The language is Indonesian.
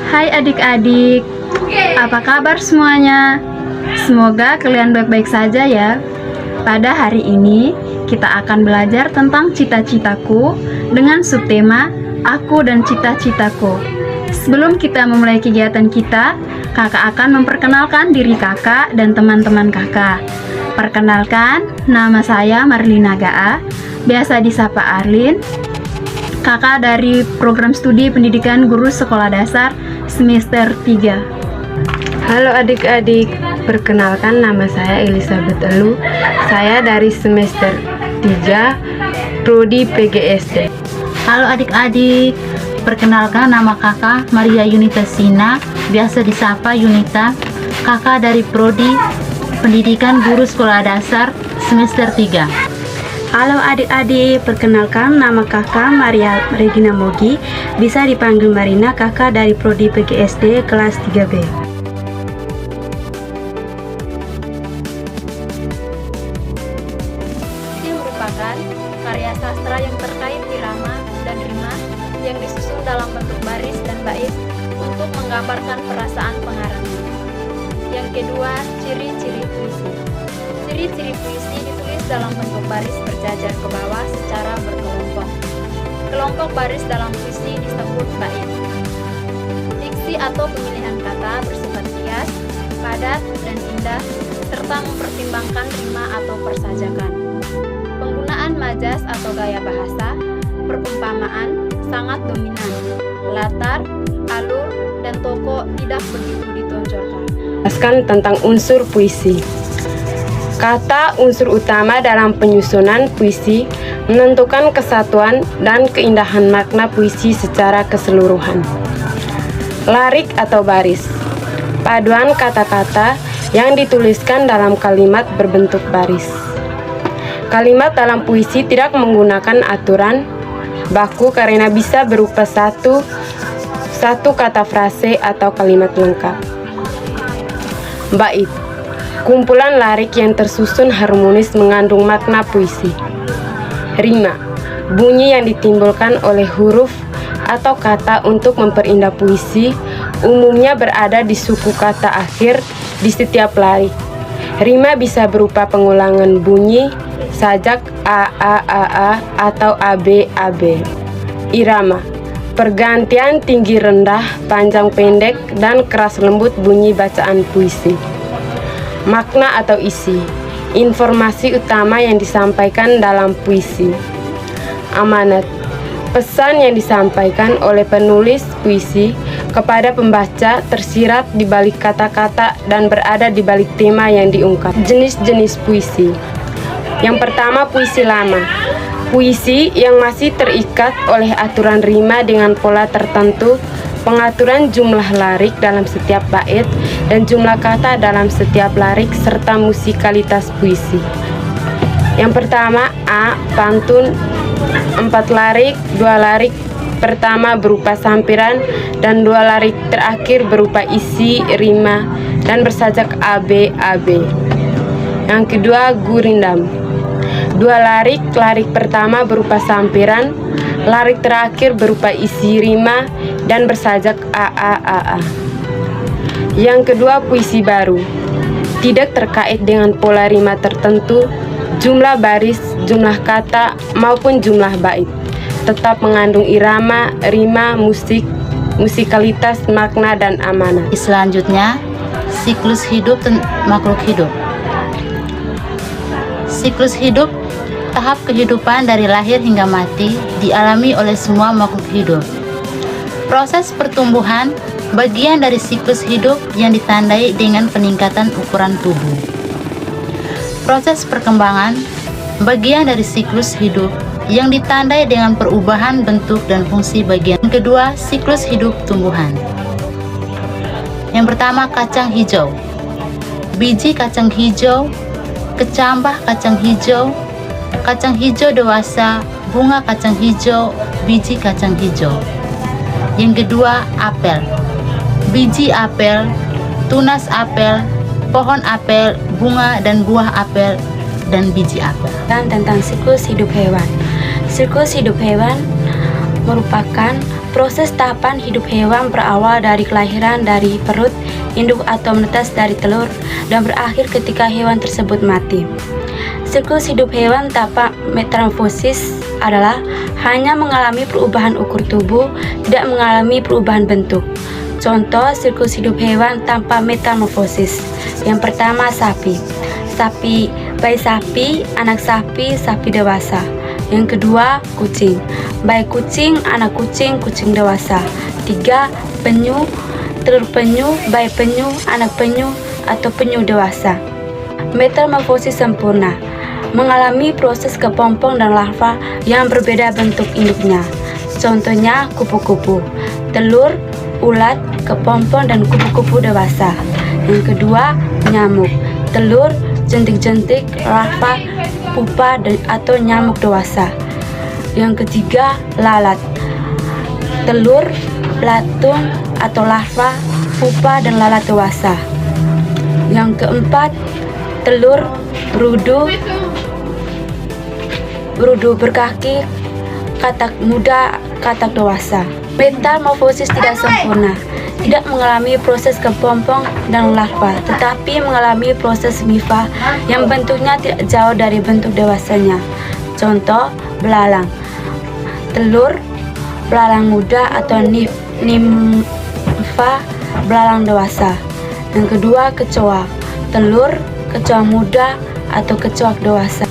Hai adik-adik, apa kabar semuanya? Semoga kalian baik-baik saja ya. Pada hari ini, kita akan belajar tentang cita-citaku dengan subtema Aku dan Cita-citaku. Sebelum kita memulai kegiatan kita, kakak akan memperkenalkan diri kakak dan teman-teman kakak. Perkenalkan, nama saya Marlina Gaa, biasa disapa Arlin. Kakak dari program studi pendidikan guru sekolah dasar semester 3. Halo adik-adik, perkenalkan nama saya Elizabeth Elu. Saya dari semester 3, Prodi PGSD. Halo adik-adik, perkenalkan nama kakak Maria Yunita Sina, biasa disapa Yunita. Kakak dari Prodi Pendidikan Guru Sekolah Dasar semester 3. Halo adik-adik, perkenalkan nama kakak Maria Regina Mogi, bisa dipanggil Marina, kakak dari Prodi PGSD kelas 3B. Puisi merupakan karya sastra yang terkait irama dan rima yang disusun dalam bentuk baris dan bait untuk menggambarkan perasaan pengarangnya. Yang kedua, ciri-ciri puisi. Ciri-ciri puisi ditulis dalam bentuk baris berjajar ke bawah secara berkelompok. Kelompok baris dalam puisi disebut bait. Diksi atau pemilihan kata bersifat hias, padat, dan indah, serta mempertimbangkan rima atau persajakan. Penggunaan majas atau gaya bahasa, perumpamaan sangat dominan. Latar, alur, dan tokoh tidak begitu ditonjolkan. Jelaskan tentang unsur puisi. Kata unsur utama dalam penyusunan puisi menentukan kesatuan dan keindahan makna puisi secara keseluruhan. Larik atau baris, paduan kata-kata yang dituliskan dalam kalimat berbentuk baris. Kalimat dalam puisi tidak menggunakan aturan baku karena bisa berupa satu kata frase atau kalimat lengkap. Bait, kumpulan larik yang tersusun harmonis mengandung makna puisi. Rima, bunyi yang ditimbulkan oleh huruf atau kata untuk memperindah puisi, umumnya berada di suku kata akhir di setiap larik. Rima bisa berupa pengulangan bunyi, sajak a atau ab. Irama, pergantian tinggi rendah, panjang pendek, dan keras lembut bunyi bacaan puisi. Makna atau isi, informasi utama yang disampaikan dalam puisi. Amanat, pesan yang disampaikan oleh penulis puisi kepada pembaca tersirat di balik kata-kata dan berada di balik tema yang diungkap. Jenis-jenis puisi. Yang pertama, puisi lama. Puisi yang masih terikat oleh aturan rima dengan pola tertentu, pengaturan jumlah larik dalam setiap bait, dan jumlah kata dalam setiap larik, serta musikalitas puisi. Yang pertama, A. Pantun 4 larik, 2 larik pertama berupa sampiran, dan 2 larik terakhir berupa isi, rima, dan bersajak AB. Yang kedua, gurindam. 2 larik pertama berupa sampiran, larik terakhir berupa isi, rima, dan bersajak AA. Yang kedua, puisi baru. Tidak terkait dengan pola rima tertentu, jumlah baris, jumlah kata, maupun jumlah bait. Tetap mengandung irama, rima, musikalitas, makna, dan amanah. Selanjutnya, siklus hidup makhluk hidup. Siklus hidup, tahap kehidupan dari lahir hingga mati, dialami oleh semua makhluk hidup. Proses pertumbuhan, bagian dari siklus hidup yang ditandai dengan peningkatan ukuran tubuh. Proses perkembangan, bagian dari siklus hidup yang ditandai dengan perubahan bentuk dan fungsi bagian. Yang kedua, siklus hidup tumbuhan. Yang pertama, kacang hijau. Biji kacang hijau, kecambah kacang hijau dewasa, bunga kacang hijau, biji kacang hijau. Yang kedua, apel. Biji apel, tunas apel, pohon apel, bunga dan buah apel, dan biji apel. Dan tentang siklus hidup hewan. Siklus hidup hewan merupakan Proses tahapan hidup hewan berawal dari kelahiran dari perut induk atau menetas dari telur dan berakhir ketika hewan tersebut mati. Siklus hidup hewan tanpa metamorfosis adalah hanya mengalami perubahan ukur tubuh, tidak mengalami perubahan bentuk. Contoh siklus hidup hewan tanpa metamorfosis. Yang pertama sapi. Bayi sapi, anak sapi, sapi dewasa. Yang kedua kucing. Bayi kucing, anak kucing, kucing dewasa. 3. Penyu, telur penyu, bayi penyu, anak penyu, atau penyu dewasa. Metamorfosis sempurna mengalami proses kepompong dan larva yang berbeda bentuk induknya. Contohnya kupu-kupu, telur, ulat, kepompong, dan kupu-kupu dewasa. Yang kedua nyamuk, telur, jentik-jentik, larva, pupa, atau nyamuk dewasa. Yang ketiga lalat, telur, belatung, atau larva, pupa, dan lalat dewasa. Yang keempat telur, berudu berkaki, katak muda, katak dewasa. Metamorfosis tidak sempurna, tidak mengalami proses kepompong dan larva, tetapi mengalami proses mifa yang bentuknya tidak jauh dari bentuk dewasanya. Contoh belalang, telur, belalang muda, atau nimfa, belalang dewasa. Yang kedua kecoa, telur, kecoa muda, atau kecoa dewasa.